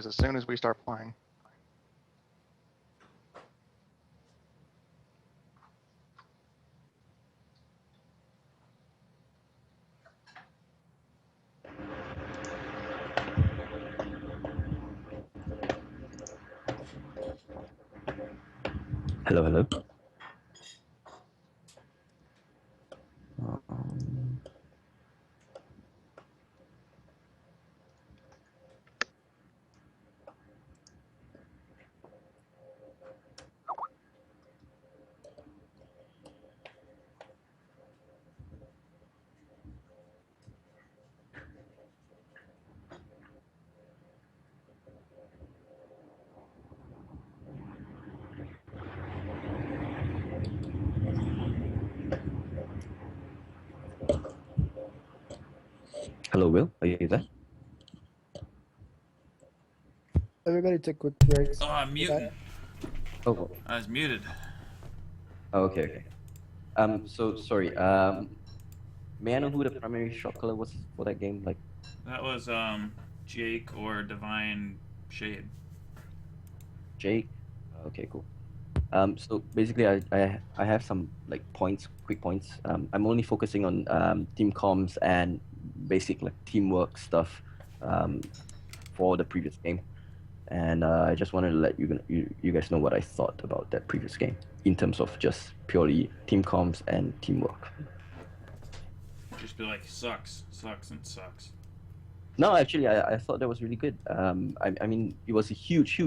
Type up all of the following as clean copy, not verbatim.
as soon as we start playing. Hello, hello. Hello, Will. Are you there? Everybody took quick breaks. Oh, I'm muting. Oh, I was muted. okay, okay. So sorry. May I know who the primary shot caller was for that game? Like, That was Jake or Divine Shade. Jake? Okay, cool. So basically, I have some like points, quick points. I'm only focusing on team comms and basic like teamwork stuff for the previous game, and I just wanted to let you guys know what I thought about that previous game in terms of just purely team comms and teamwork. Just be like, sucks, sucks, and sucks. No, actually, I thought that was really good. I mean, it was a huge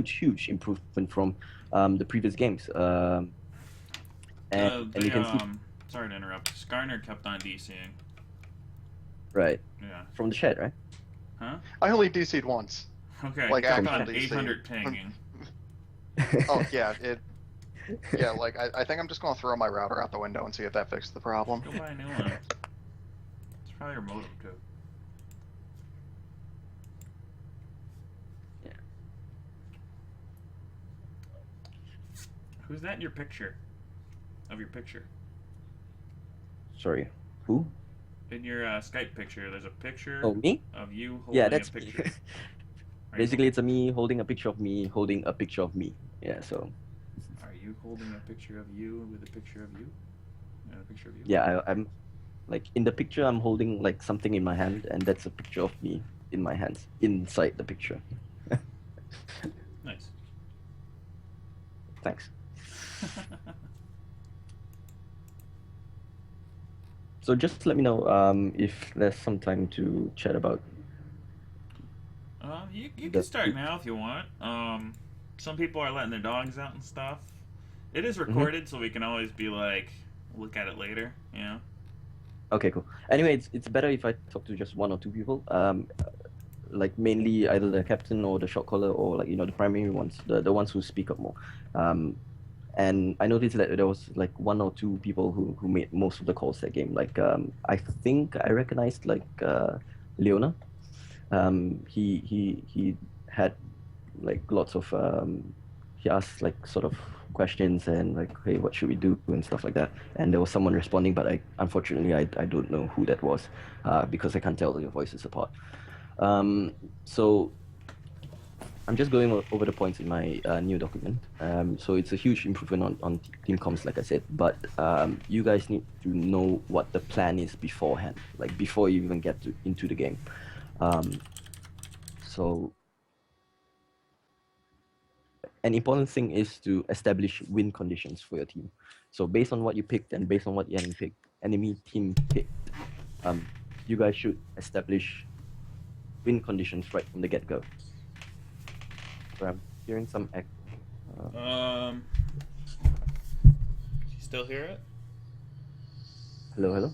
improvement from the previous games. And you can see, Sorry to interrupt. Skarner kept on DCing. right, Yeah. from the chat, right? Huh? I only DC'd once. Okay. Like, He kept actual on DC. 800 pinging. Oh yeah, yeah. Like I think I'm just gonna throw my router out the window and see if that fixes the problem. Go buy a new one. It's probably your modem too. Yeah. Who's that in your picture? Of your picture? Sorry, who? In your Skype picture, there's a picture Oh, me? of you holding Yeah, a that's me. picture. Basically, it's a me holding a picture of me holding a picture of me. Yeah, so. Are you holding a picture of you with a picture of you? And a picture of you? Yeah, I'm like in the picture. I'm holding like something in my hand, and that's a picture of me in my hands inside the picture. Nice. Thanks. So just let me know if there's some time to chat about. You can start now if you want. Some people are letting their dogs out and stuff. It is recorded, so we can always be like, look at it later. You know. Okay, cool. Anyway, it's better if I talk to just one or two people. Like mainly either the captain or the shot caller or like the primary ones, the ones who speak up more. And I noticed that there was like one or two people who made most of the calls that game. Like I think I recognized like Leona. He had like lots of he asked like sort of questions and like, hey, what should we do and stuff like that. And there was someone responding, but unfortunately I don't know who that was because I can't tell your voices apart. So I'm just going over the points in my new document. So it's a huge improvement on team comms, like I said, but you guys need to know what the plan is beforehand, like before you even get into the game. So an important thing is to establish win conditions for your team. So based on what you picked and based on what the enemy team picked, you guys should establish win conditions right from the get-go. So I'm hearing some echo. You still hear it? Hello?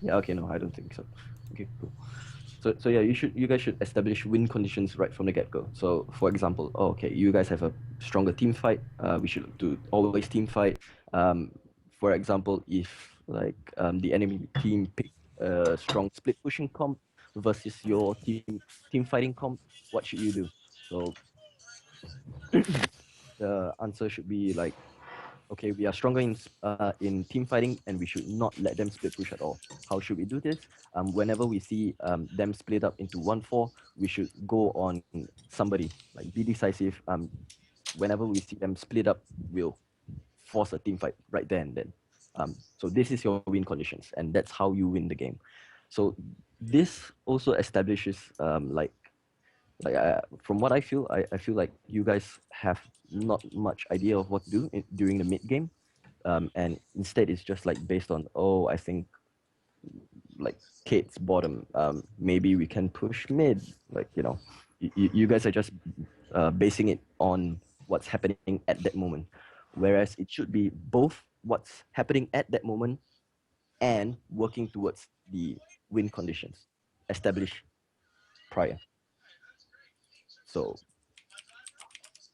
Yeah, okay, no, I don't think so. Okay, cool. So yeah, you guys should establish win conditions right from the get-go. So for example, okay, you guys have a stronger team fight. We should do always team fight. For example, if like the enemy team picked a strong split pushing comp versus your team fighting comp, what should you do? So the answer should be like, okay, we are stronger in team fighting, and we should not let them split push at all. How should we do this? Whenever we see them split up into 1-4, we should go on somebody, like be decisive. Whenever we see them split up, we'll force a team fight right there and then. So this is your win conditions, and that's how you win the game. So this also establishes from what I feel, I feel like you guys have not much idea of what to do during the mid game, and instead it's just like based on, oh, I think like Kate's bottom, maybe we can push mid, like, you know, you guys are just basing it on what's happening at that moment, whereas it should be both what's happening at that moment and working towards the win conditions established prior. So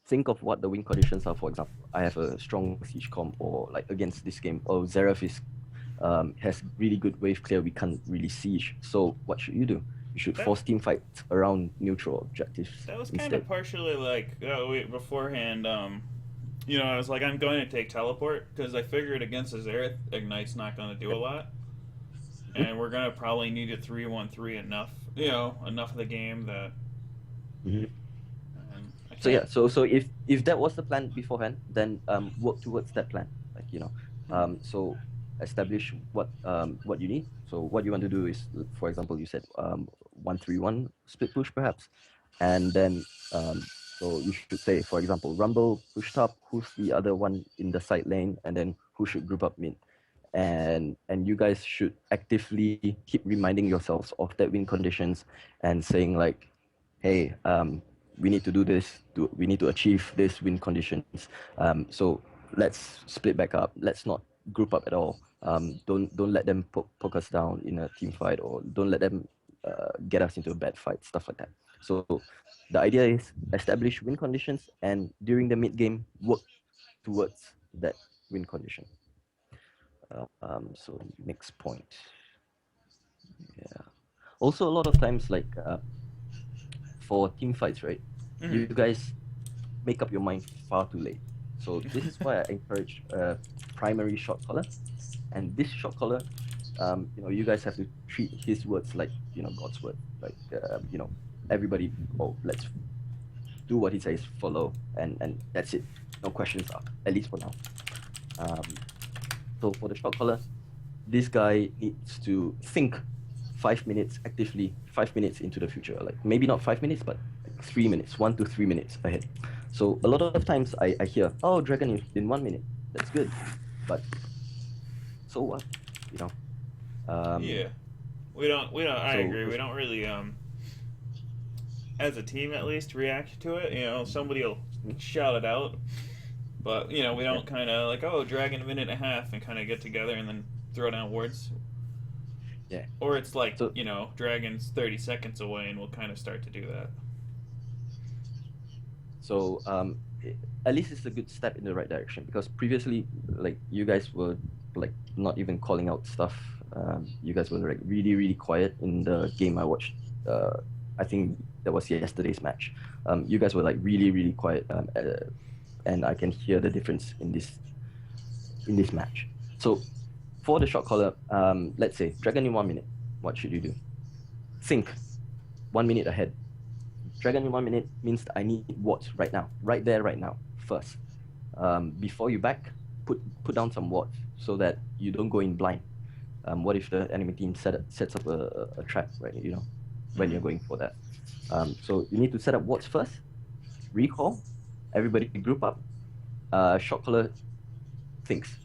think of what the win conditions are. For example, I have a strong siege comp, or like against this game, oh, Zeref is has really good wave clear, we can't really siege. So what should you do? You should force team fights around neutral objectives. That was kind instead. of partially like beforehand. You know, I was like, I'm going to take teleport because I figured against the Zereth, Ignite's not going to do a lot, and we're going to probably need a 3-1-3 enough. You know, enough of the game that. Mm-hmm. So yeah, so if that was the plan beforehand, then work towards that plan. Like, you know, so establish what you need. So what you want to do is, for example, you said 1-3-1 split push perhaps, and then so you should say, for example, Rumble push top, who's the other one in the side lane, and then who should group up mid, and you guys should actively keep reminding yourselves of that win conditions and saying like, hey, we need to do this, we need to achieve this win conditions. So let's split back up. Let's not group up at all. Don't let them poke us down in a team fight, or don't let them get us into a bad fight, stuff like that. So the idea is establish win conditions, and during the mid game, work towards that win condition. So next point. Yeah. Also, a lot of times, like for team fights, right? Mm-hmm. You guys make up your mind far too late. So this is why I encourage primary shot caller, and this shot caller, you know, you guys have to treat his words like, you know, God's word. Like, you know, everybody, oh, let's do what he says, follow, and that's it. No questions asked, at least for now. So for the shot caller, this guy needs to think 5 minutes actively, 5 minutes into the future. Like maybe not 5 minutes, but like 3 minutes, 1 to 3 minutes ahead. So a lot of times I hear, oh, Dragon in 1 minute, that's good, but so what, you know? Yeah, we don't. I agree. We don't really, as a team at least, react to it. You know, somebody will shout it out, but you know, we don't kind of like, oh, Dragon a minute and a half, and kind of get together and then throw down words. Yeah. Or it's like, so, you know, Dragon's 30 seconds away, and we'll kind of start to do that. So at least it's a good step in the right direction, because previously, like, you guys were like not even calling out stuff. You guys were like really, really quiet in the game I watched. I think that was yesterday's match. You guys were like really, really quiet, and I can hear the difference in this match. So for the shot caller, let's say Dragon in 1 minute, what should you do? Think 1 minute ahead. Dragon in 1 minute means I need wards right now, right there, right now, first. Before you back, put down some wards so that you don't go in blind. What if the enemy team sets up a trap, right? You know, when you're going for that. So you need to set up wards first. Recall, everybody group up. Shot caller thinks,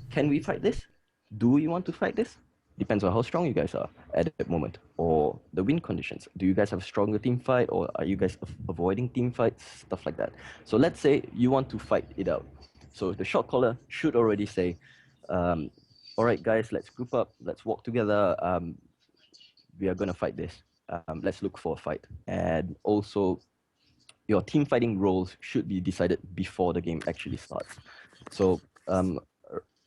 can we fight this? Do we want to fight this? Depends on how strong you guys are at that moment, or the win conditions. Do you guys have a stronger team fight, or are you guys avoiding team fights, stuff like that? So let's say you want to fight it out. So the shot caller should already say, all right, guys, let's group up, let's walk together. We are gonna fight this. Let's look for a fight. And also, your team fighting roles should be decided before the game actually starts. So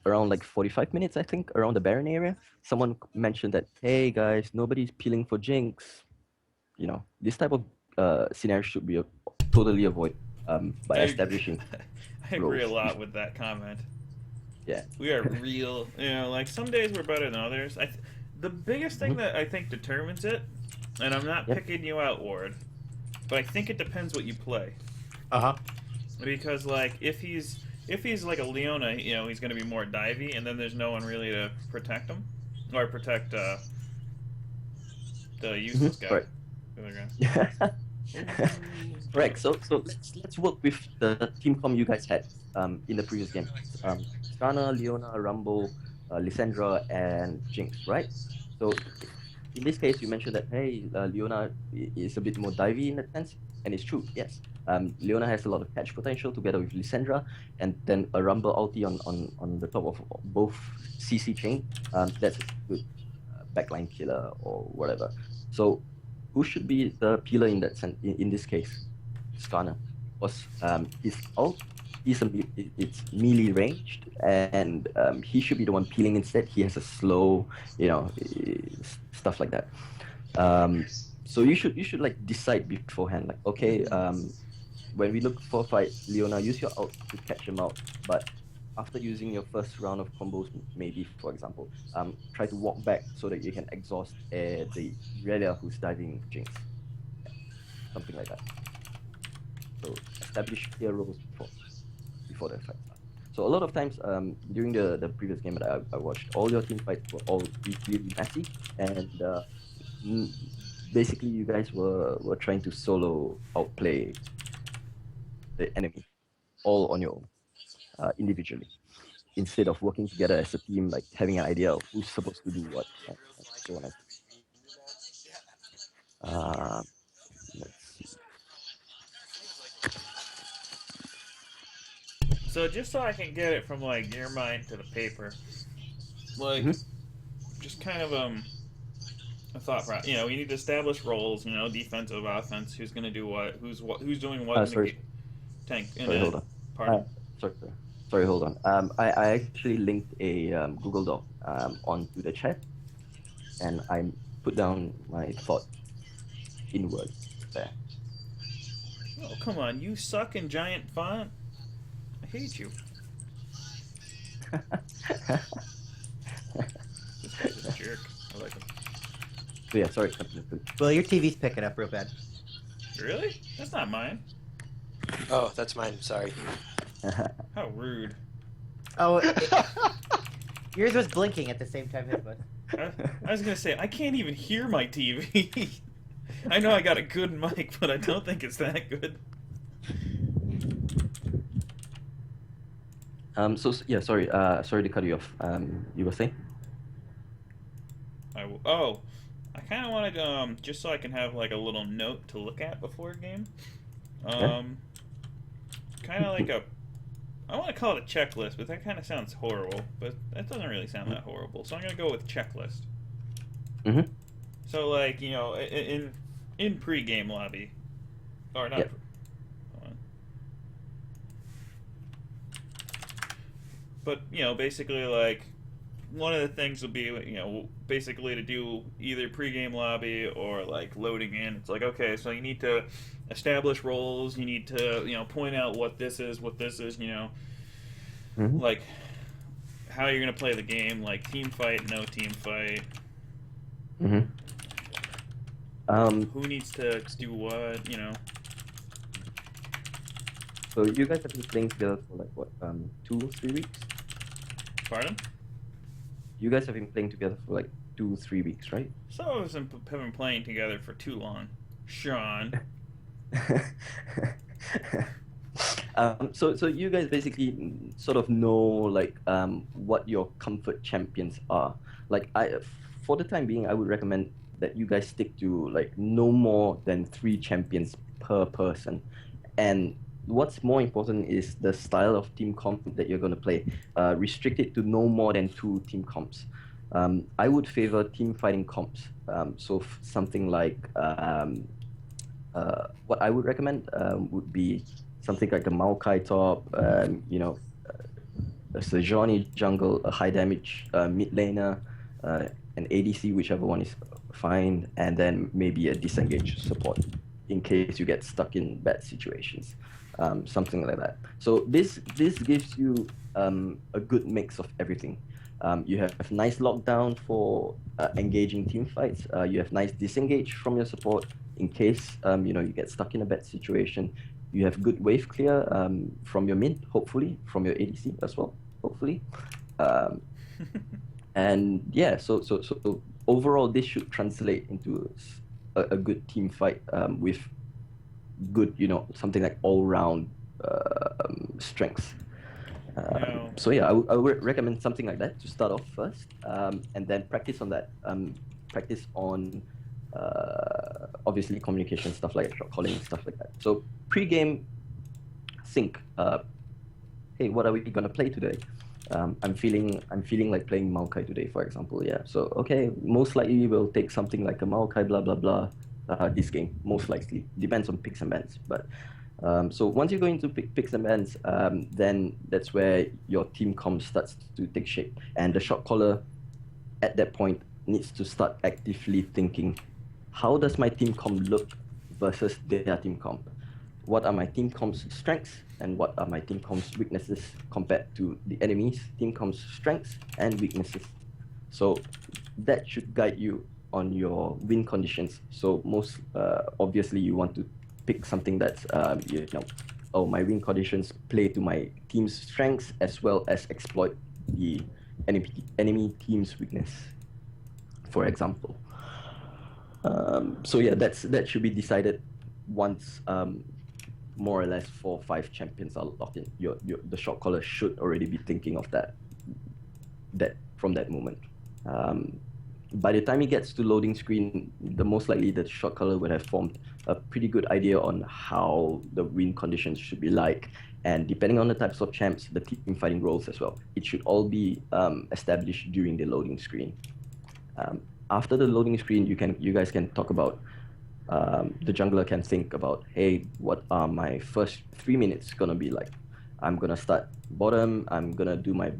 around like 45 minutes, I think, around the Baron area, someone mentioned that, hey guys, nobody's peeling for Jinx. You know, this type of scenario should be totally avoided by establishing. I agree a roles. lot with that comment. Yeah. We are real, like some days we're better than others. The biggest thing that I think determines it, and I'm not Yep. picking you out, Ward, but I think it depends what you play. Uh-huh. Because like if he's like a Leona, he's going to be more divey, and then there's no one really to protect him or protect the useless guy. Right. The other guy. Right. So let's work with the team com you guys had in the previous game. Skana, Leona, Rumble, Lysandra, and Jinx, right? So in this case, you mentioned that hey, Leona is a bit more divey in that sense, and it's true. Yes. Leona has a lot of catch potential together with Lysandra, and then a Rumble ulti on the top of both CC chain. That's a good backline killer or whatever. So who should be the peeler in that sense? In this case, Skana, because his ult it's melee ranged, and he should be the one peeling instead. He has a slow, stuff like that. So you should like decide beforehand, like okay, when we look for a fight, Leona, use your ult to catch him out, but after using your first round of combos, maybe for example, try to walk back so that you can exhaust the Irelia who's diving Jinx, something like that. So establish clear roles before the fight starts. So a lot of times, during the previous game that I watched, all your team fights were all really messy, and basically you guys were trying to solo outplay the enemy, all on your own, individually, instead of working together as a team, like having an idea of who's supposed to do what. And so on. Let's see. So just so I can get it from like your mind to the paper, like just kind of a thought process. We need to establish roles. Defensive, offense. Who's gonna do what? Who's doing what? Sorry. Tank. Sorry, hold on. Pardon. Sorry, hold on. I actually linked a Google Doc onto the chat, and I put down my thought in words there. Oh, come on. You suck in giant font. I hate you. This guy's a jerk. I like him. So yeah, sorry. Continue. Well, your TV's picking up real bad. Really? That's not mine. Oh, that's mine. Sorry. How rude. Oh, yours was blinking at the same time his was. I was gonna say I can't even hear my TV. I know I got a good mic, but I don't think it's that good. Yeah, sorry to cut you off. You were saying? I kind of wanted just so I can have like a little note to look at before a game. Kind of like I want to call it a checklist, but that kind of sounds horrible. But that doesn't really sound that horrible, so I'm gonna go with checklist. Mm-hmm. So like in pre-game lobby, or not. Yep. Hold on. But basically like one of the things will be basically to do either pre-game lobby or like loading in. It's like, okay, so you need to establish roles. You need to point out what this is. Mm-hmm. Like how you're gonna play the game, like team fight, no team fight. Mm-hmm. Who needs to do what? So you guys have been playing together for like what, 2-3 weeks? Pardon? You guys have been playing together for like 2-3 weeks, right? Some of us have been playing together for too long. Sean. So you guys basically sort of know like what your comfort champions are. Like for the time being, I would recommend that you guys stick to like no more than 3 champions per person, and what's more important is the style of team comp that you're going to play. Restrict it to no more than 2 team comps. I would favor team fighting comps. So something like what I would recommend would be something like a Maokai top, a Sejuani jungle, a high damage mid laner, an ADC, whichever one is fine, and then maybe a disengage support. in case you get stuck in bad situations, something like that. So this gives you a good mix of everything. You have nice lockdown for engaging team fights. You have nice disengage from your support in case you get stuck in a bad situation. You have good wave clear from your mid, hopefully, from your ADC as well, hopefully. And yeah, so overall, this should translate into a good team fight with good, something like all-round strengths. No. So yeah, I would recommend something like that to start off first, and then practice on that. Practice on obviously communication stuff like shot calling and stuff like that. So pre-game, think, hey, what are we gonna play today? I'm feeling like playing Maokai today, for example. Yeah. So okay, most likely we'll take something like a Maokai, blah blah blah. This game most likely depends on picks and bans, but. So once you go into picks and bans, then that's where your team comp starts to take shape. And the shot caller at that point needs to start actively thinking, how does my team comp look versus their team comp? What are my team comp's strengths and what are my team comp's weaknesses compared to the enemy's team comp's strengths and weaknesses? So that should guide you on your win conditions. So most obviously you want to pick something that's my win conditions play to my team's strengths as well as exploit the enemy team's weakness, for example. So yeah, that should be decided once more or less 4 or 5 champions are locked in. The shot caller should already be thinking of that from that moment. By the time he gets to loading screen, the most likely the shot caller would have formed a pretty good idea on how the win conditions should be like, and depending on the types of champs, the team fighting roles as well. It should all be established during the loading screen. After the loading screen, you guys can talk about. The jungler can think about, hey, what are my first 3 minutes gonna be like? I'm gonna start bottom. I'm gonna do my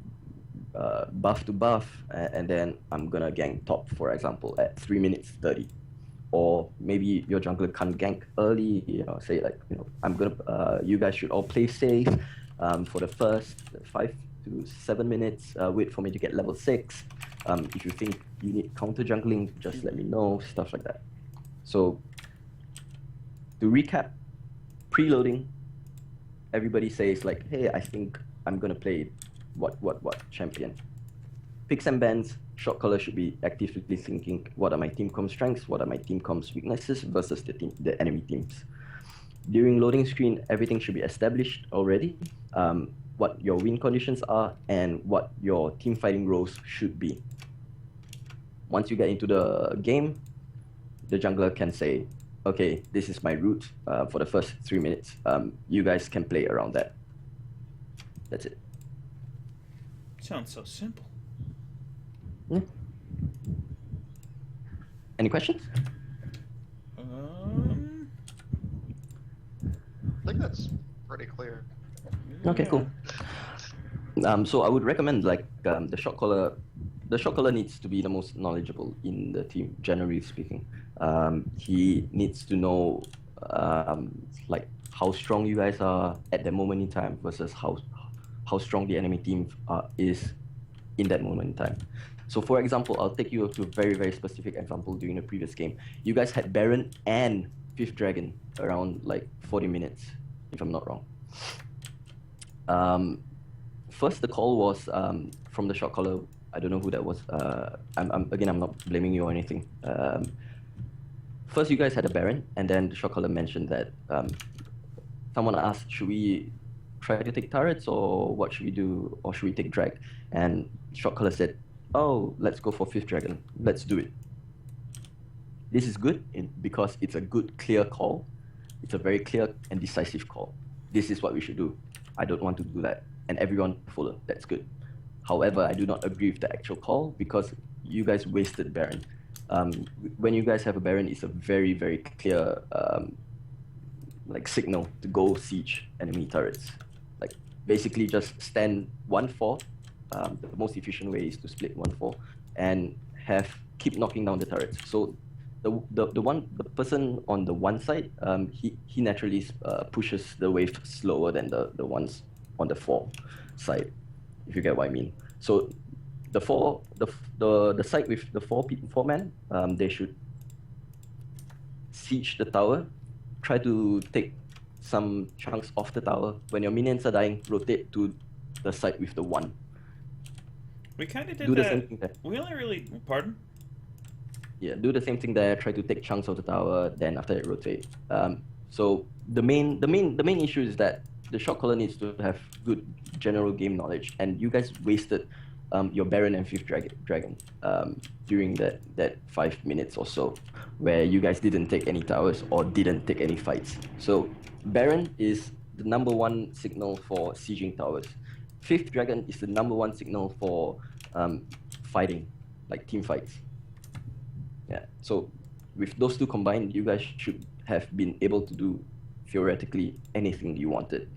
buff to buff, and then I'm gonna gank top, for example, at 3 minutes 30. Or maybe your jungler can't gank early, say like, I'm gonna, you guys should all play safe for the first 5 to 7 minutes, wait for me to get level 6. If you think you need counter jungling, just let me know, stuff like that. So, to recap, preloading, everybody says like, hey, I think I'm gonna play what champion. Picks and bans, shot caller should be actively thinking, what are my team comp strengths, what are my team comp's weaknesses versus the enemy teams. During loading screen, everything should be established already, what your win conditions are and what your team fighting roles should be. Once you get into the game, the jungler can say, okay, this is my route for the first 3 minutes. You guys can play around that. That's it. Sounds so simple. Yeah. Any questions? I think that's pretty clear. Okay, cool. So I would recommend like the shot caller. The shot caller needs to be the most knowledgeable in the team, generally speaking. He needs to know like how strong you guys are at that moment in time versus how strong the enemy team is in that moment in time. So for example, I'll take you to a very, very specific example during the previous game. You guys had Baron and 5th Dragon around like 40 minutes, if I'm not wrong. First, the call was from the shot caller. I don't know who that was. I'm not blaming you or anything. First, you guys had a Baron, and then the shot caller mentioned that someone asked, should we try to take turrets, or what should we do, or should we take drag? And shot caller said, oh, let's go for 5th Dragon. Let's do it. This is good because it's a good, clear call. It's a very clear and decisive call. This is what we should do. I don't want to do that. And everyone follow. That's good. However, I do not agree with the actual call because you guys wasted Baron. When you guys have a Baron, it's a very, very clear like signal to go siege enemy turrets. Like basically just stand 1-4. The most efficient way is to split 1-4 and keep knocking down the turrets. So the person on the one side, he naturally pushes the wave slower than the ones on the four side, if you get what I mean. So the side with the four man, they should siege the tower, try to take some chunks off the tower. When your minions are dying, rotate to the side with the one. We kind of did Do the that. same thing there. We only really. Pardon? Yeah, do the same thing there. Try to take chunks of the tower. Then after that, rotate. So the main issue is that the shot caller needs to have good general game knowledge, and you guys wasted your Baron and Fifth Dragon during that 5 minutes or so, where you guys didn't take any towers or didn't take any fights. So Baron is the #1 signal for sieging towers. Fifth Dragon is the #1 signal for fighting, like team fights. Yeah. So with those two combined, you guys should have been able to do theoretically anything you wanted.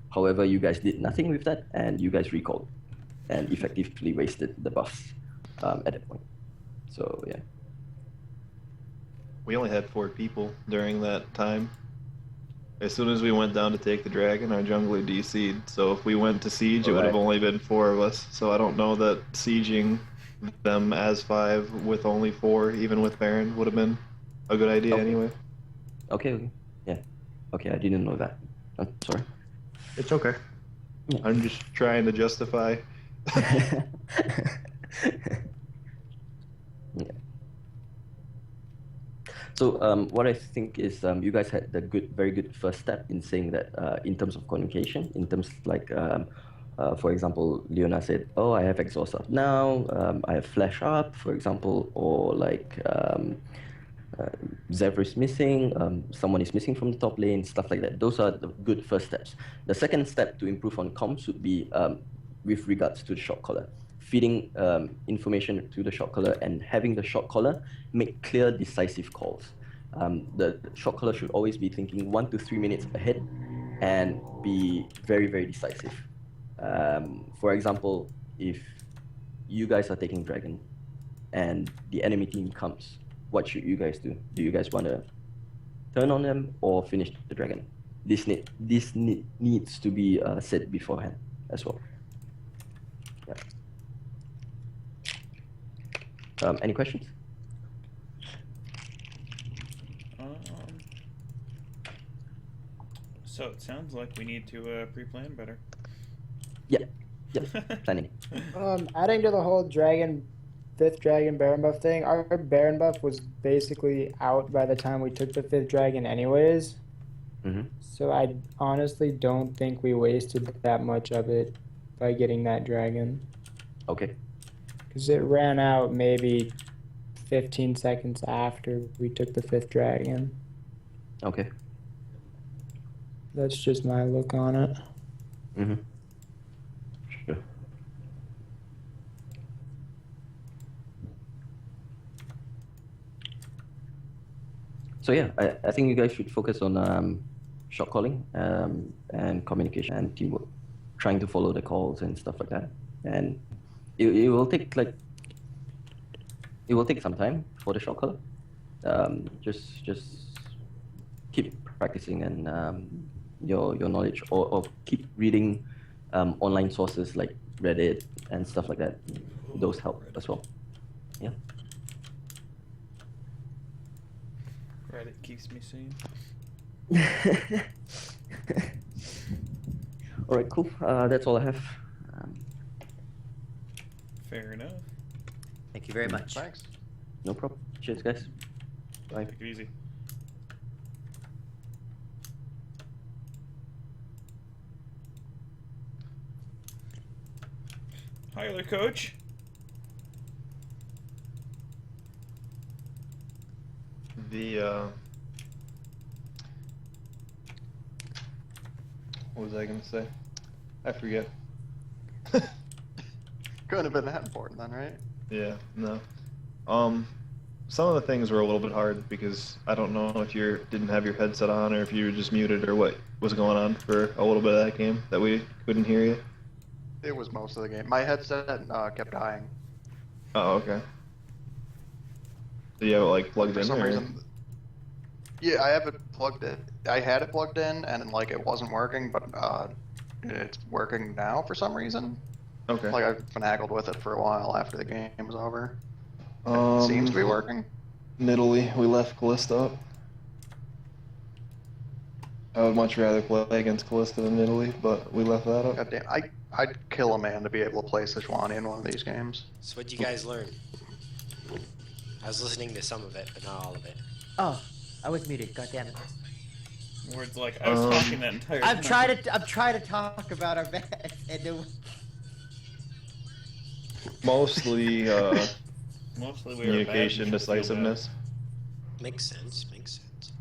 However, you guys did nothing with that, and you guys recalled and effectively wasted the buffs at that point. So yeah. We only had 4 people during that time. As soon as we went down to take the dragon, our jungler DC'd. So if we went to siege, it would have only been 4 of us. So I don't know that sieging them as 5 with only 4, even with Baron, would have been a good idea anyway. Okay. Yeah. Okay, I didn't know that. I'm sorry. It's okay. Yeah. I'm just trying to justify. Yeah. So what I think is you guys had the very good first step in saying that in terms of communication, in terms like for example, Leona said, "Oh, I have exhaust up now. I have flash up," for example, or like Zephyr is missing. Someone is missing from the top lane, stuff like that. Those are the good first steps. The second step to improve on comms would be with regards to the shot caller, feeding information to the shot caller and having the shot caller make clear, decisive calls. The shot caller should always be thinking 1 to 3 minutes ahead and be very, very decisive. For example, if you guys are taking dragon and the enemy team comes, what should you guys do? Do you guys want to turn on them or finish the dragon? This needs to be said beforehand as well. Yeah. Any questions? So it sounds like we need to pre-plan better. Yeah. Planning. Adding to the whole fifth dragon Baron buff thing, our Baron buff was basically out by the time we took the 5th dragon anyways. Mm-hmm. So I honestly don't think we wasted that much of it by getting that dragon. Okay. Because it ran out maybe 15 seconds after we took the 5th dragon. Okay. That's just my look on it. Mm-hmm. Sure. So yeah, I think you guys should focus on shot calling and communication and teamwork, trying to follow the calls and stuff like that. And it will take some time for the shot caller. Just keep practicing and your knowledge, or keep reading online sources like Reddit and stuff like that. Those help as well. Yeah. Reddit keeps me sane. All right, cool. That's all I have. Fair enough. Thank you very much. Thanks. No problem. Cheers, guys. Bye. Take it easy. Hi there, coach. What was I gonna say? I forget. Couldn't have been that important then, right? Yeah, no. Some of the things were a little bit hard because I don't know if you didn't have your headset on or if you were just muted or what was going on for a little bit of that game that we couldn't hear you. It was most of the game. My headset kept dying. Oh, okay. Do you have it like plugged For in? some or- reason. Yeah, I have it plugged in. I had it plugged in, and like it wasn't working, but it's working now for some reason. Okay. Like I've finagled with it for a while after the game was over. Um, Seems to be working. Nidalee, we left Callista up. I would much rather play against Callista than Nidalee, but we left that up. God damn, I'd kill a man to be able to play Sejuani in one of these games. So what'd you guys learn? I was listening to some of it, but not all of it. Oh, I was muted. God damn it. Words like I was talking that entire time. I'm trying to talk about our best, and Mostly Mostly we were bad communication, and you should feel decisiveness. Makes sense. Makes sense.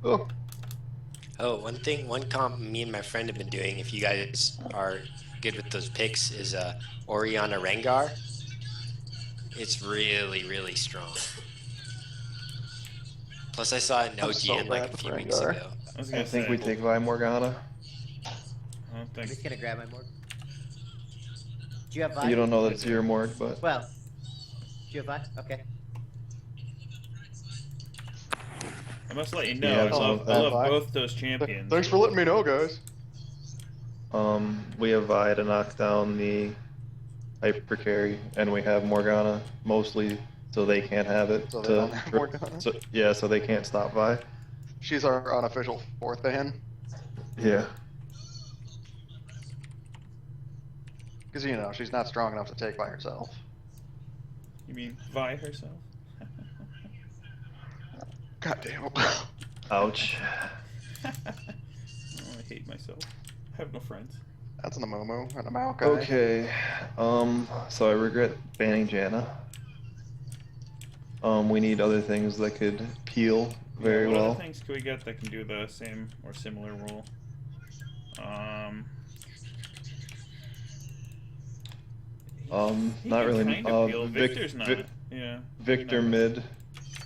Oh, Oh, one comp me and my friend have been doing, if you guys are good with those picks, is Oriana Rengar. It's really, really strong. Plus, I saw it in I'm so OGN like bad a with few weeks Rengar. ago. I was I gonna think say, we take Vi Morgana. I don't I'm think. just gonna grab my morgue. Do you have Vi? You don't know that it's your morgue, but Well, do you have Vi? Okay. I must let you know. Yeah, I love bad Vi. both those champions. thanks for letting me know, guys. we have Vi to knock down the hyper carry, and we have Morgana mostly so they can't have it. So they to don't have Morgana? So, yeah, so they can't stop Vi. She's our unofficial fourth ban. Yeah. Because, you know, she's not strong enough to take by herself. You mean Vi herself? God damn it. Ouch. Oh, I hate myself. I have no friends. That's an Amumu and a Maokai. Okay. So I regret banning Janna. We need other things that could peel very what well. other things can we get that can do the same or similar role? He Not can really. kinda peel. Vic- Victor's not. Vic- Yeah. Victor not. mid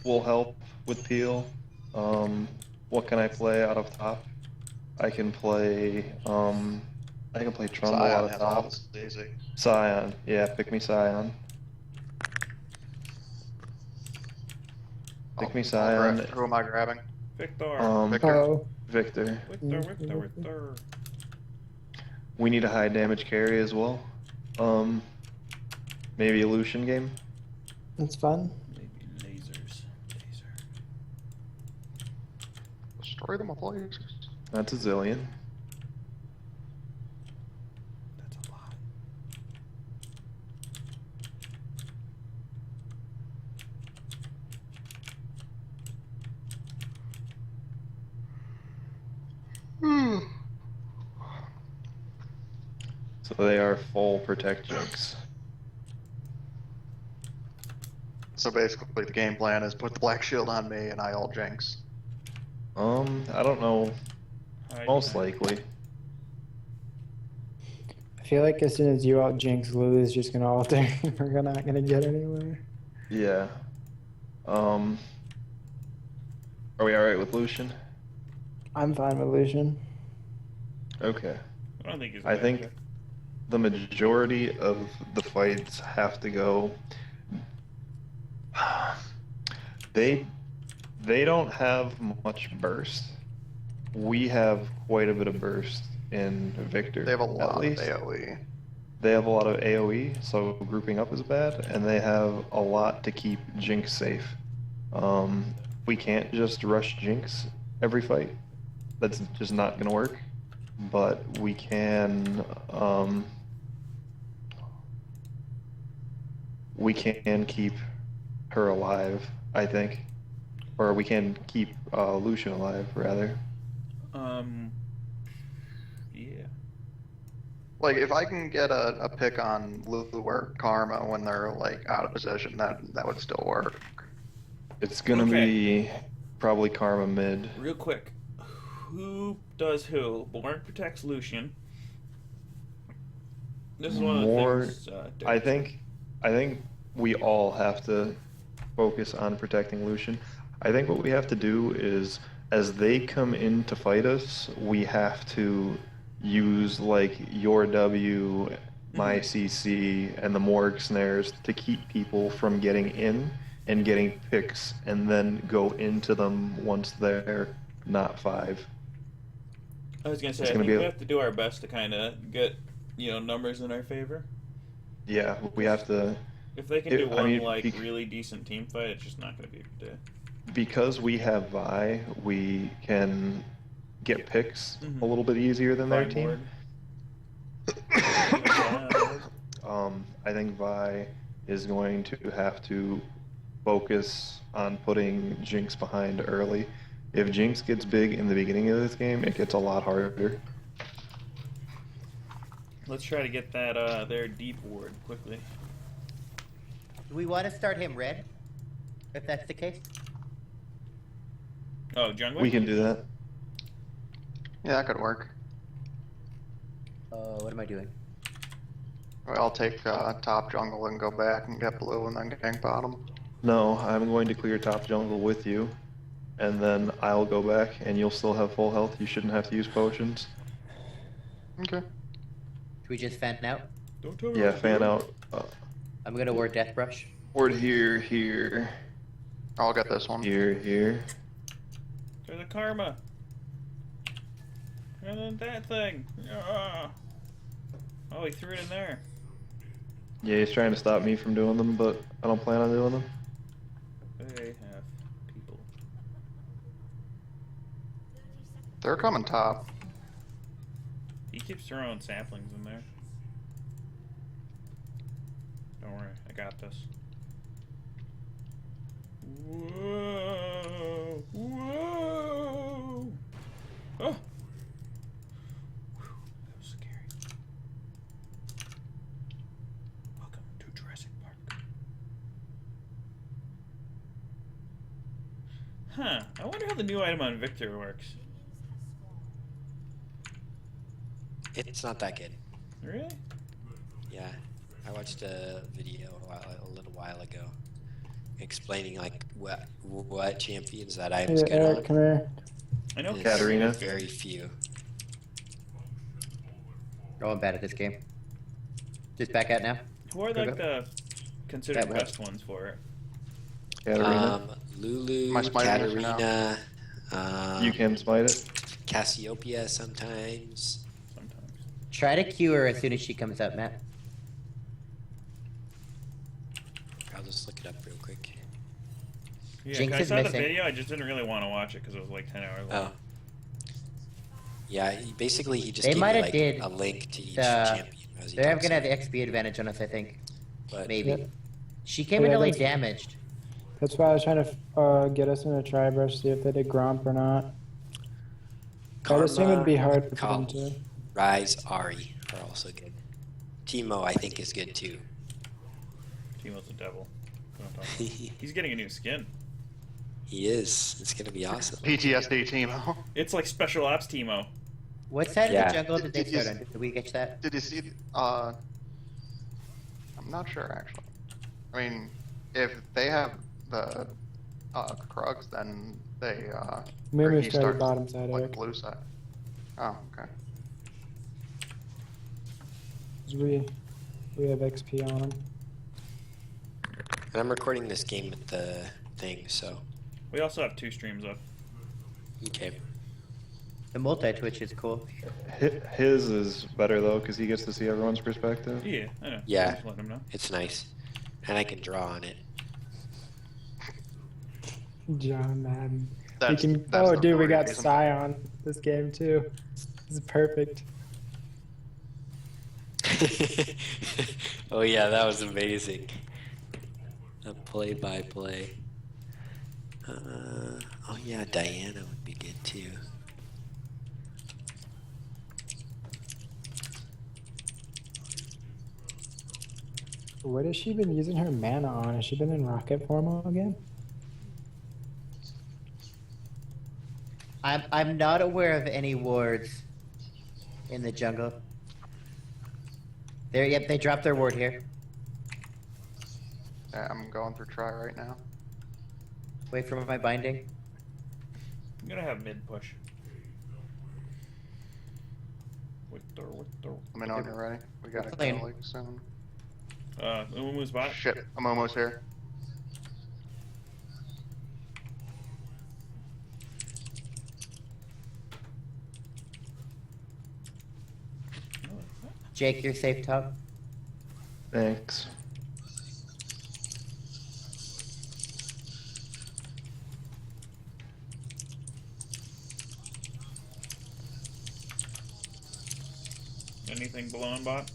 will help with peel. What can I play out of top? I can play Trundle out Scion of has top. all this easy. Scion, yeah, pick me Scion. Pick me I'll Scion. grab- Who am I grabbing? Victor. Victor. Oh, Victor. Victor. We need a high damage carry as well. Maybe a Lucian game. that's fun. Maybe lasers. Laser. Destroy them with lasers. That's a zillion. That's a lot. So they are full protect jinx. So basically, the game plan is put the black shield on me and I ult Jinx. I don't know. Hide Most behind- likely. I feel like as soon as you out Jinx, Lulu's just gonna alter. We're not gonna get anywhere. Yeah. Are we alright with Lucian? I'm fine with Lucian. Okay. I don't think he's. I bad think pick. the majority of the fights have to go. They don't have much burst. We have quite a bit of burst in Victor. They have a at lot of least. AoE. They have a lot of AoE, so grouping up is bad, and they have a lot to keep Jinx safe. We can't just rush Jinx every fight. That's just not gonna work. But we can keep her alive, I think. Or we can keep Lucian alive, rather. Yeah. Like, if I can get a pick on Lulu or Karma when they're, like, out of position, that would still work. It's gonna Okay. be probably Karma mid. Real quick, who does who? Born protects Lucian. This is one of the More- things. I think we all have to focus on protecting Lucian. I think what we have to do is, as they come in to fight us, we have to use like your W, my CC, and the morgue snares to keep people from getting in and getting picks, and then go into them once they're not 5. I was gonna say, It's I gonna think be we a- have to do our best to kind of get, numbers in our favor. Yeah, we have to. If they can It- do I one mean, really decent team fight, it's just not gonna be a day. Because we have Vi, we can get picks Mhm. a little bit easier than their Fight team. board. Yeah. I think Vi is going to have to focus on putting Jinx behind early. If Jinx gets big in the beginning of this game, it gets a lot harder. Let's try to get that their deep ward quickly. Do we want to start him red? If that's the case? Oh, jungler? We can do that. Yeah, that could work. What am I doing? I'll take top jungle and go back and get blue and then gank bottom. No, I'm going to clear top jungle with you, and then I'll go back, and you'll still have full health. You shouldn't have to use potions. Okay. Should we just fan out? Don't tell me Yeah, what to fan do. out. I'm gonna ward Death Brush. Ward here, here, I'll get this one. here, here. There's a karma. And then that thing. Ah. Oh, he threw it in there. Yeah, he's trying to stop me from doing them, but I don't plan on doing them. They have people. They're coming top. He keeps throwing saplings in there. Don't worry, I got this. Whoa! Whoa! Oh! Whew, that was scary. Welcome to Jurassic Park. Huh, I wonder how the new item on Victor works. It's not that good. Really? Yeah, I watched a video a little while ago explaining like what champions that item's Hey, good Eric, on. come here. I know. It's Katarina? Very few. Oh, I'm bad at this game. Just back out now. Who are like the considered That way. best ones for it? Katarina, Lulu, My smite moves are Katarina, you can smite it. Cassiopeia sometimes. Sometimes. Try to cue her as soon as she comes up, Matt. I'll just look it up real quick. Yeah, Jinx 'cause I is saw the missing. video. I just didn't really want to watch it because it was like 10 hours long. Oh. Yeah, basically he just They gave might you have like did a link to each the- champion. As he They're talks gonna have about the XP advantage on us, I think. But Maybe. Yep. She came Yeah, into late that's- damaged. That's why I was trying to get us in a try brush, see if they did Gromp or not. I'd assume it'd be hard for them Kali, to. Ryze, Ari are also good. Teemo, I think, is good too. Teemo's a devil. Don't talk. He's getting a new skin. He is. It's gonna be awesome. PTSD Teemo. It's like Special Ops Teemo. What side Yeah. of the jungle did they Did you start on? Did we get that? Did you see? I'm not sure actually. I mean, if they have the Krugs, then they or Maybe he started starts, bottom side, like Eric. blue side. Oh, okay. 'Cause we have XP on them. And I'm recording this game with the thing, so We also have 2 streams up. okay. The multi-twitch is cool. His is better though, because he gets to see everyone's perspective. Yeah, I know. Yeah. Just let him know. It's nice, and I can draw on it. John Madden. That's, We can, that's oh, the dude, we got reason. Scion this game too. This is perfect. Oh yeah, that was amazing. A play-by-play. Oh yeah, Diana would be good too. What has she been using her mana on? Has she been in rocket form again? I'm not aware of any wards in the jungle. There, yep, they dropped their ward here. Yeah, I'm going through try right now. Wait for my binding. I'm gonna have mid push. Which Let me know when you're ready. We gotta go Playing. like soon. Umu's bot. Shit, I'm almost here. Jake, you're safe top. Thanks. Anything blowing bot?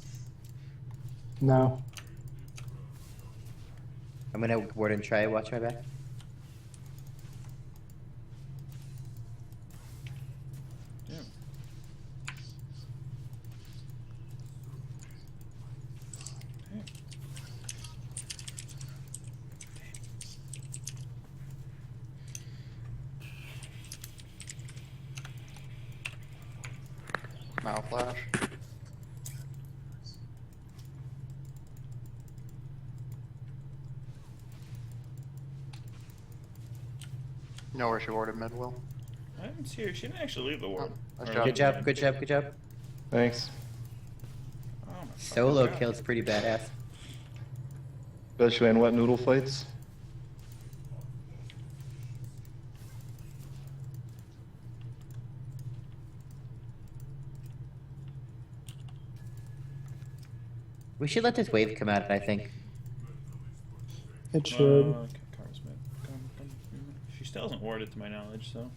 No. I'm gonna ward and try. Watch my back. Yeah. Mouth flash. You know where she warded mid, Will? I didn't see her. She didn't actually leave the ward. Nice Or job. Good job. Good job. Good job. Thanks. Oh my Solo fucking God. kill's pretty badass. Especially in wet noodle fights. We should let this wave come out. I think. It should. Okay, Car's mid. She still hasn't warded to my knowledge, so.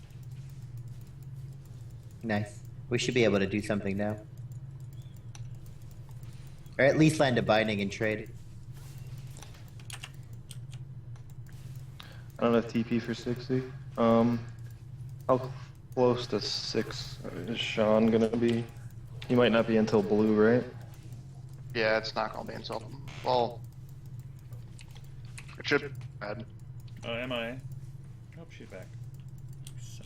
Nice. We should be able to do something now. Or at least land a binding and trade. I don't have TP for 60. How close to 6 is Sean gonna be? He might not be until blue, right? Yeah, it's not gonna be until. Well, it should be bad. Oh, am I? Oh, she's back. So.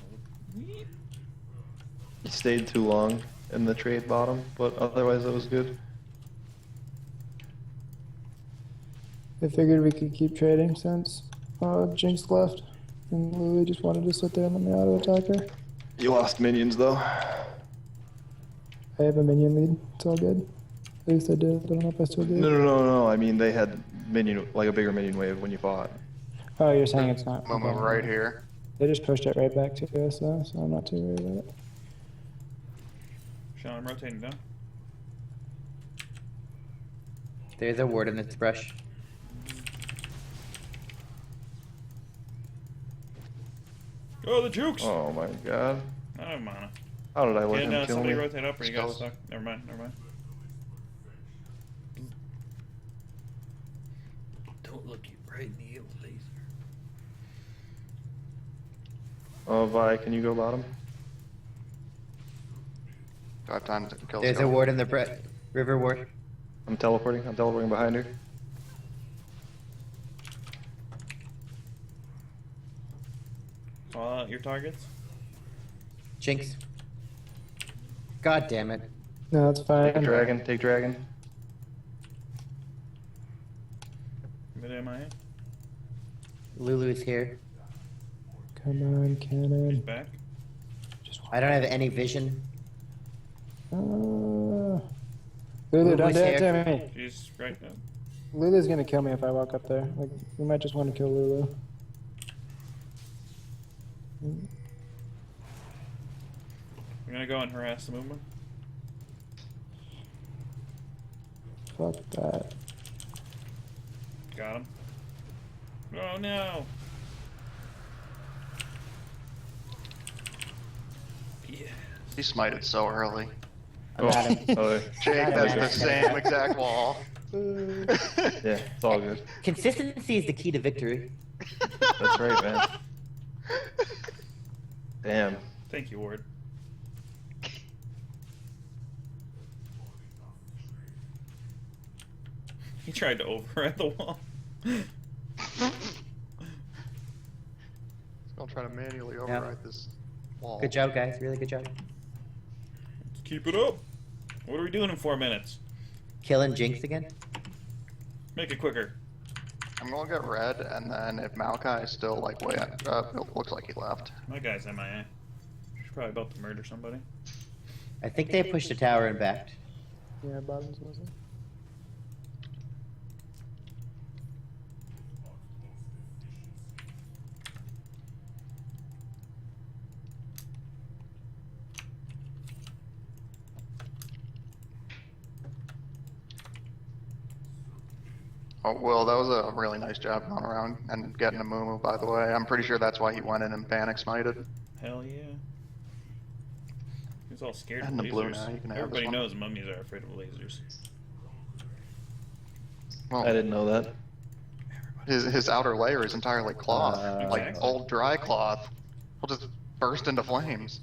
Weep. He stayed too long in the trade bottom, but otherwise it was good. I figured we could keep trading since Jinx left, and Lily just wanted to sit there and let me auto attack her. You lost minions though. I have a minion lead. It's all good. At least I did. I don't know if I still do. No. I mean, they had minion, like a bigger minion wave when you fought. Oh, you're saying it's not. Momo okay. right here. They just pushed it right back to us, though, so I'm not too worried about it. Sean, I'm rotating down. There's a ward in its brush. Oh, the jukes! Oh my god. I don't have mana. How did I let Can him kill somebody me? rotate up or you got Skulls. stuck? Never mind, never mind. Don't look you right in the laser. Oh, Vi, can you go bottom? Do I have time to kill There's a Skull? ward in the river ward. I'm teleporting behind her. Call out your targets. Jinx. God damn it. No, it's fine. Take dragon. Mid MIA. Lulu's here. Come on, She's cannon. back. Just I don't have any vision. Lulu, Lulu's don't do it here. to me. She's right now. Lulu's gonna kill me if I walk up there. Like, we might just want to kill Lulu. We're gonna go and harass the movement. Fuck that. Got him. Oh no! Yeah. He smited so early. I'm at him. Oh, Jake, Got him, that's man. the same exact wall. yeah, it's all good. Consistency is the key to victory. That's right, man. Damn. Thank you, Ward. He tried to override the wall. I'll try to manually override this wall. Good job, guys. Really good job. Let's keep it up. What are we doing in 4 minutes? Killing Jinx again. Make it quicker. I'm gonna get red, and then if Maokai is still like way, it looks like he left. My guy's MIA. She's probably about to murder somebody. I think they pushed the tower and backed. Yeah, bottoms wasn't. Oh, well, that was a really nice job going around and getting a Mumu, by the way. I'm pretty sure that's why he went in and panic smited. Hell yeah. He's all scared And of the blue lasers. now, you can have Everybody this one. knows mummies are afraid of lasers. Well, I didn't know that. his outer layer is entirely cloth, like Exactly. old dry cloth. Will just burst into flames.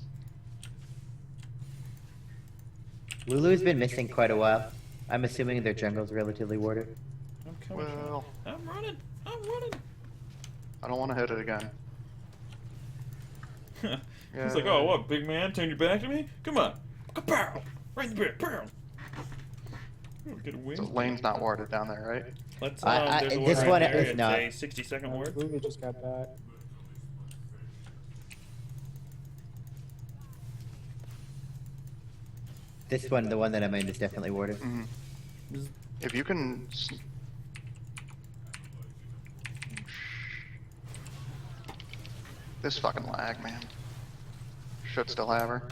Lulu's been missing quite a while. I'm assuming their jungle's relatively warded. I'm coming. Well, I'm running. I'm running. I don't want to hit it again. He's like, oh, what, big man? Turn your back to me? Come on. Kapow! Right in the back. Pow! Ooh, get a wing. So lane's not warded down there, right? Let's, this there's a ward right one there. is It's not. a 60-second ward. Lulu just got back. This one, the one that I'm in, is definitely warded. Mhm. If you can. This fucking lag, man. Should still have her.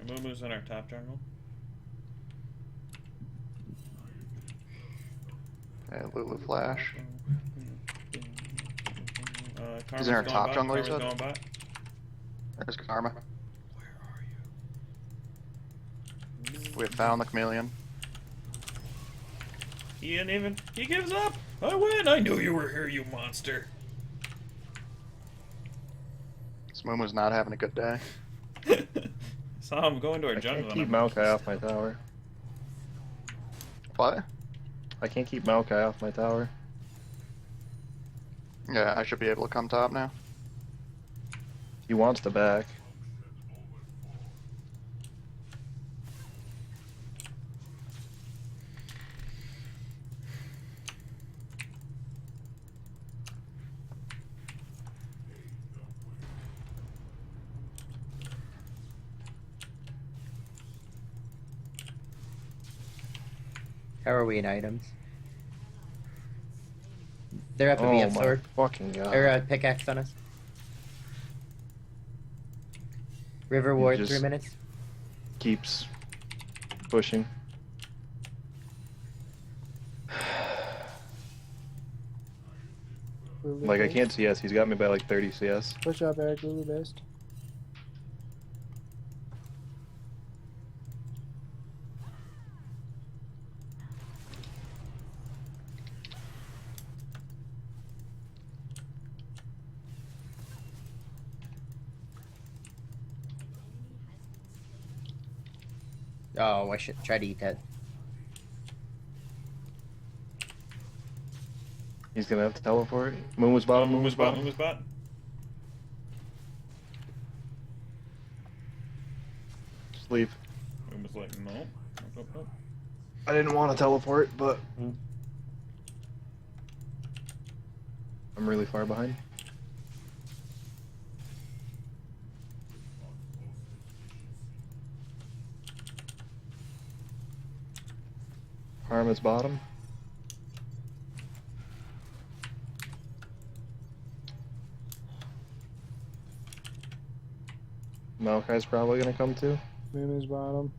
Mumu's in our top jungle. Yeah, Lulu flash. Karma's in our going top bot, jungle, you Karma's said? going bot. There's Karma. We have found the chameleon. He ain't even. He gives up. I win. I knew you were here, you monster. This Mumu's not having a good day. Saw him going to our I jungle. can't and keep I'm- Maokai off my tower. What? I can't keep Maokai off my tower. Yeah, I should be able to come top now. He wants to back. How are we in items? They're up a Oh BF my sword. fucking god. Or a pickaxe on us. River ward, just- 3 minutes. Keeps pushing. Lulu Like I based. can't CS. He's got me by like 30 CS. Push up, Eric. Lulu based. Oh, I should try to eat that. He's gonna have to teleport. Moon was bottom. Moon was bottom. Mumu's bot. Just leave. Mumu's like, no. Nope, nope, nope. I didn't want to teleport, but I'm really far behind. Harma's bottom. Maokai's probably gonna come too. Mumu's bottom.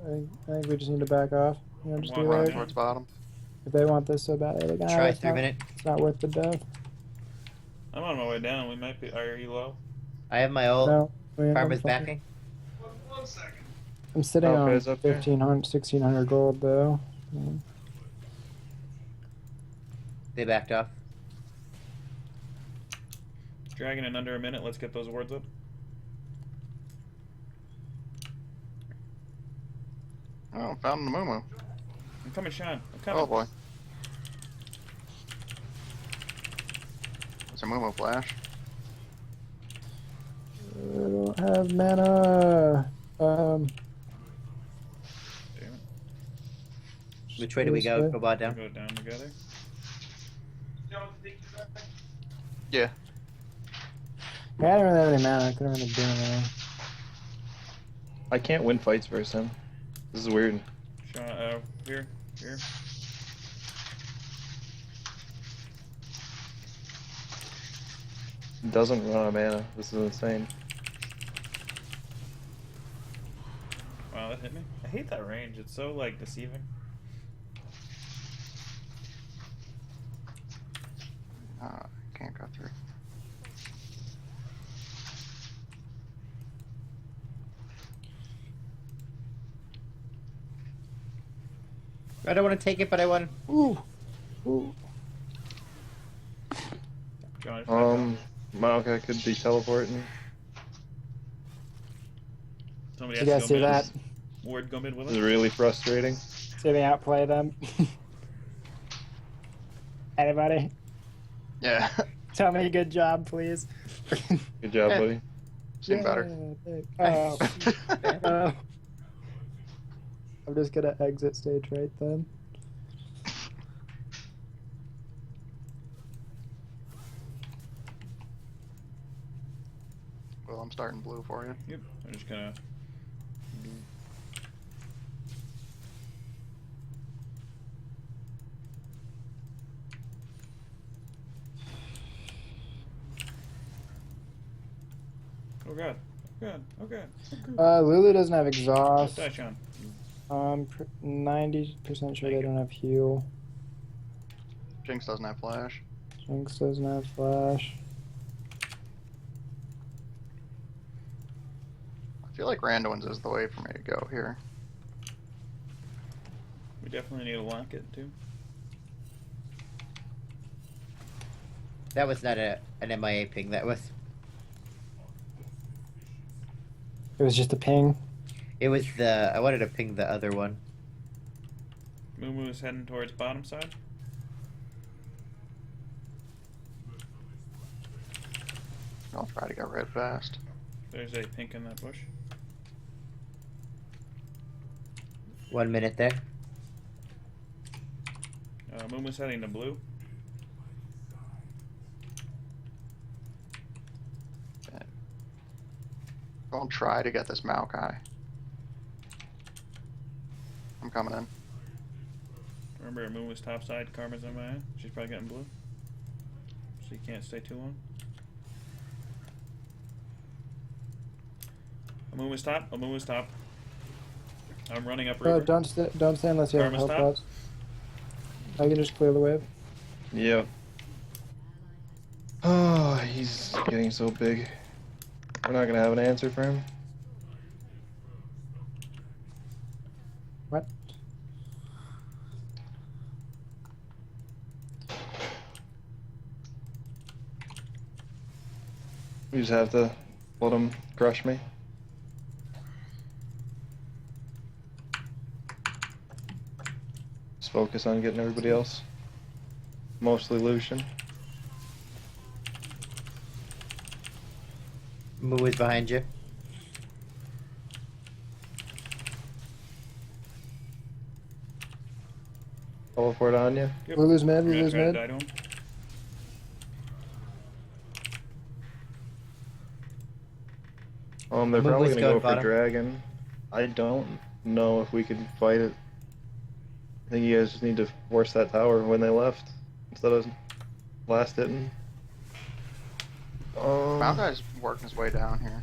I think we just need to back off. You know, just do Run it. towards bottom. If they want this so bad, they're like, Try it's 3 not, minute. it's not worth the death. I'm on my way down. We might be. Are you low? I have my ult. No, Karma's backing. I'm sitting on Okay, it's up there. 1,500, 1,600 gold though. They backed off. Dragon in under a minute. Let's get those wards up. Oh, found the Mumu. I'm coming, Sean. I'm coming. Oh boy. It's a Mumu flash. I don't have mana. Damn it. Which way do we this go? way. Go bot We'll down. go down together. Yeah. I didn't really have any mana. I couldn't really do anything. I can't win fights versus him. This is weird. Here. Doesn't run out of mana. This is insane. Wow, that hit me. I hate that range. It's so like deceiving. Can't go through. I don't want to take it, but I want. Ooh. Ooh. John, Maokai could be teleporting. somebody You guys has to see go mid. that? Ward, go mid with This is us. really frustrating. See me outplay them. Anybody? Yeah, Tell me good job, please. Good job, Yeah. buddy. seen better. Oh. Oh. I'm just gonna exit stage right then. Well, I'm starting blue for you. Yep. I'm just gonna. Oh god. Oh god. Oh god. Lulu doesn't have exhaust. Die, Sean. 90% sure they don't have heal. Jinx doesn't have flash. Jinx doesn't have flash. I feel like Randuin's is the way for me to go here. We definitely need to lock it too. That was not an MIA ping. That was. It was just a ping. It was the. I wanted to ping the other one. Moo is heading towards bottom side. I'll try to get red fast. There's a pink in that bush. 1 minute there. Moo's heading to blue. I'll try to get this Maokai. I'm coming in. Remember, Moo was top side. Karma's MIA. She's probably getting blue. So you can't stay too long. Moo was top. Moo was top. I'm running up river. Don't stay unless you have Karma's help top. pods. I can just clear the wave. Yep. Oh, he's getting so big. We're not gonna have an answer for him. What? We just have to let him crush me. Just focus on getting everybody else. Mostly Lucian. Moo is behind you. Teleport on you. Yep. Lulu's mid, I'm gonna Lulu's try to mid. die to him. They're Moo probably was gonna going go for bottom. dragon. I don't know if we can fight it. I think you guys just need to force that tower when they left instead of last hitting. Maokai's working his way down here.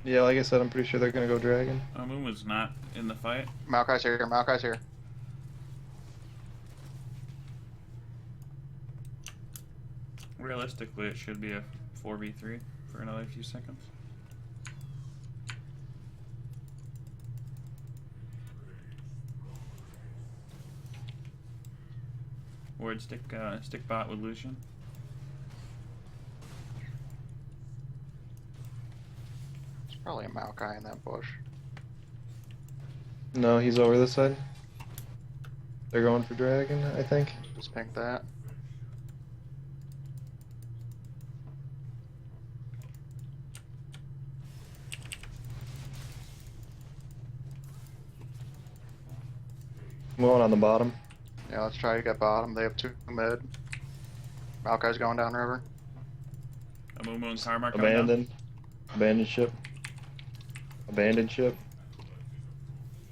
Yeah, like I said, I'm pretty sure they're gonna go dragon. Moo was not in the fight. Maokai's here. Maokai's here. Realistically, it should be a 4v3 for another few seconds. Ward stick bot with Lucian. There's probably a Maokai in that bush. No, he's over this side. They're going for dragon, I think. Just pink that. I'm going on the bottom. Yeah, let's try to get bottom. They have two mid. Maokai's going down river. Amumu and Karma coming down. Abandoned. Abandoned ship. Abandoned ship.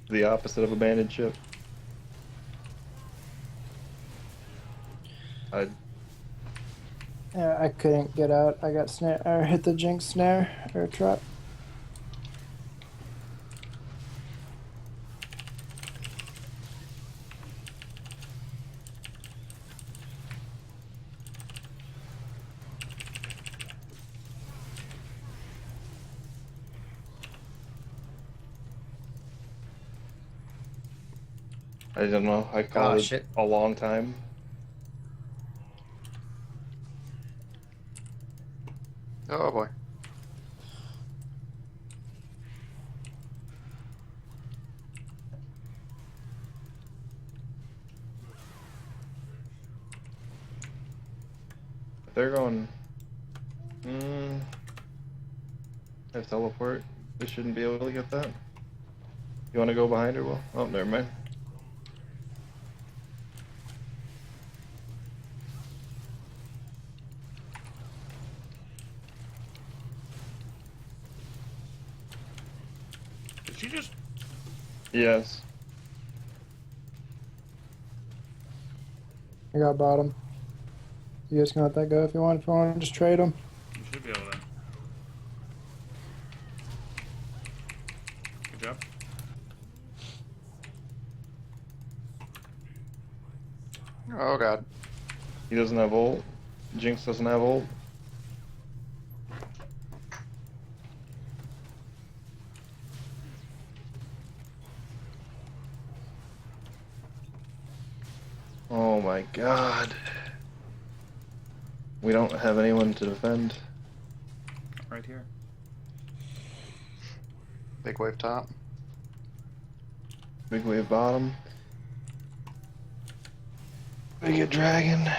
The opposite of abandoned ship. Yeah, I couldn't get out. I got snare or hit the Jinx snare or trap. I don't know. I called it shit. a long time. Oh boy. If they're going. I teleport. They shouldn't be able to get that. You want to go behind her? Well, oh, never mind. Did she just? Yes. I got bottom. You guys can let that go if you want. If you want to just trade them. You should be able to. Good job. Oh god. He doesn't have ult. Jinx doesn't have ult. Oh my god. We don't have anyone to defend. Right here. Big wave top. Big wave bottom. We get dragon.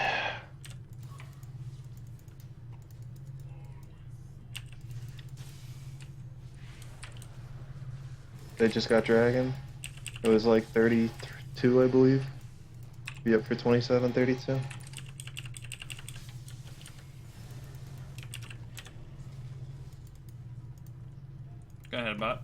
They just got dragon. It was like 32, I believe. Be up for 27, 32. Go ahead, bot.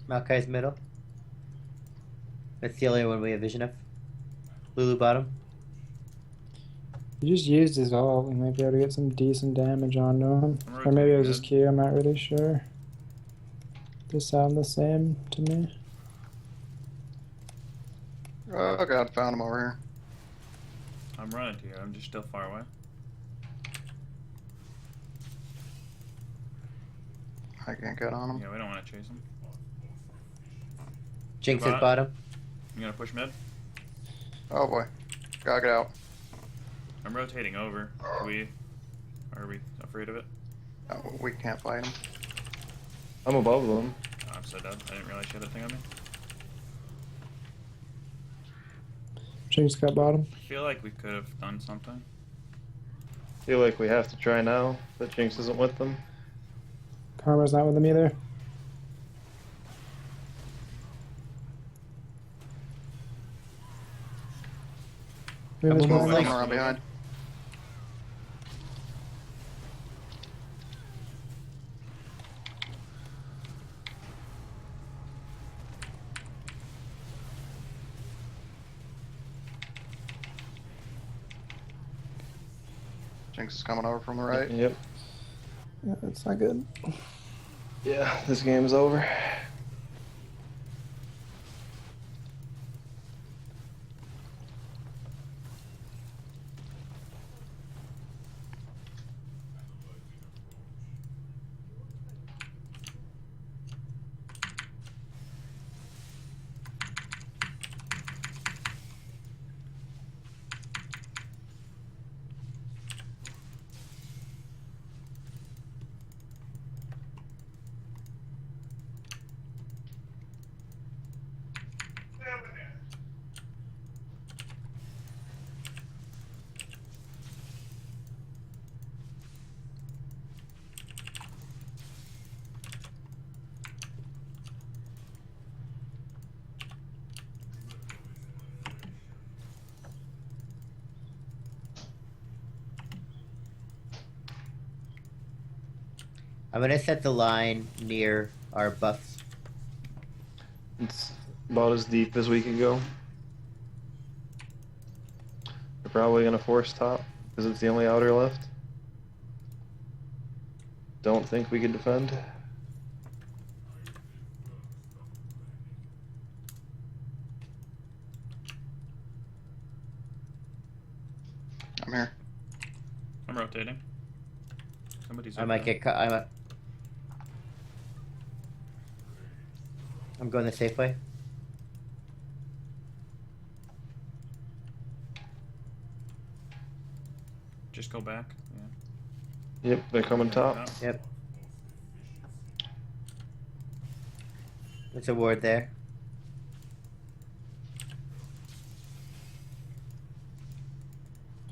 Maokai's middle. That's the only one we have vision of. Lulu bottom. He just used his ult. We might be able to get some decent damage onto him. I'm Or maybe it was rotating his Q, I'm not really sure. They sound the same to me. Oh god, found him over here. I'm running to you. I'm just still far away. I can't get on him. Yeah, we don't want to chase him. Jinx is Bot. bottom. You gonna push mid? Oh boy. Gotta get out. I'm rotating over. Are we afraid of it? Oh, we can't fight him. I'm above them. Oh, I'm so dead. I didn't realize you had that thing on me. Jinx got bottom. I feel like we could have done something. Feel like we have to try now, but Jinx isn't with them. Karma's not with them either. Move his Move back. him around behind. Jinx is coming over from the right. Yep. Yeah, that's not good. Yeah, this game's over. I'm gonna set the line near our buffs. It's about as deep as we can go. We're probably gonna force top because it's the only outer left. Don't think we can defend. I'm here. I'm rotating. Somebody's. I might okay. get cut. I'm going the safe way. Just go back. Yeah. Yep, they're coming top. Yep. There's a ward there.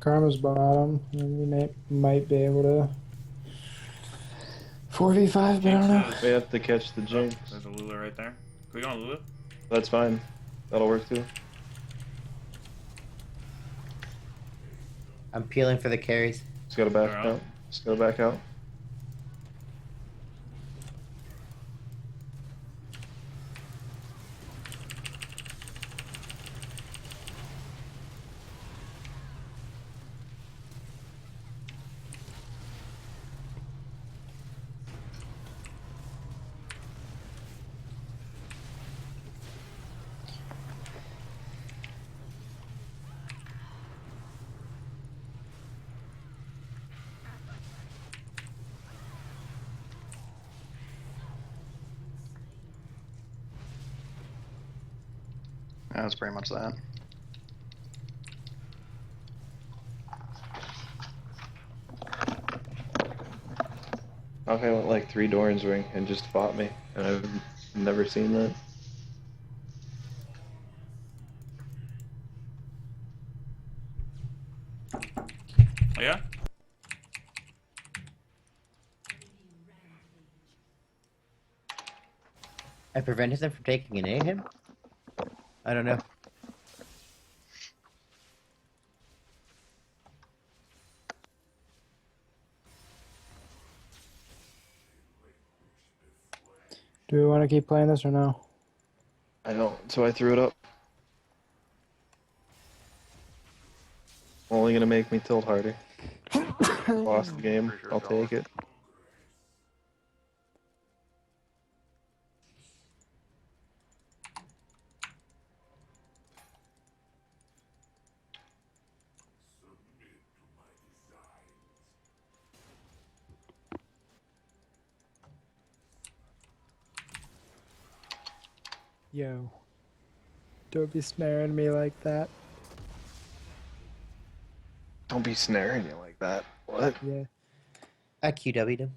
Karma's bottom, and we might be able to 4v5, but I don't know. We have to catch the jinx. There's a Lulu right there. Can we go on Lulu? That's fine. That'll work too. I'm peeling for the carries. Just gotta back They're out. out. Just gotta back out. Yeah, that's pretty much that. Okay, went like 3 Doran's ring and just fought me, and I've never seen that. Oh, yeah. I prevented them from taking an A him? I don't know. Do we want to keep playing this or no? I don't, so I threw it up. Only gonna make me tilt harder. Lost the game, I'll take it. Yo. Don't be snaring me like that. Don't be snaring you like that. What? Yeah. I QW'd him.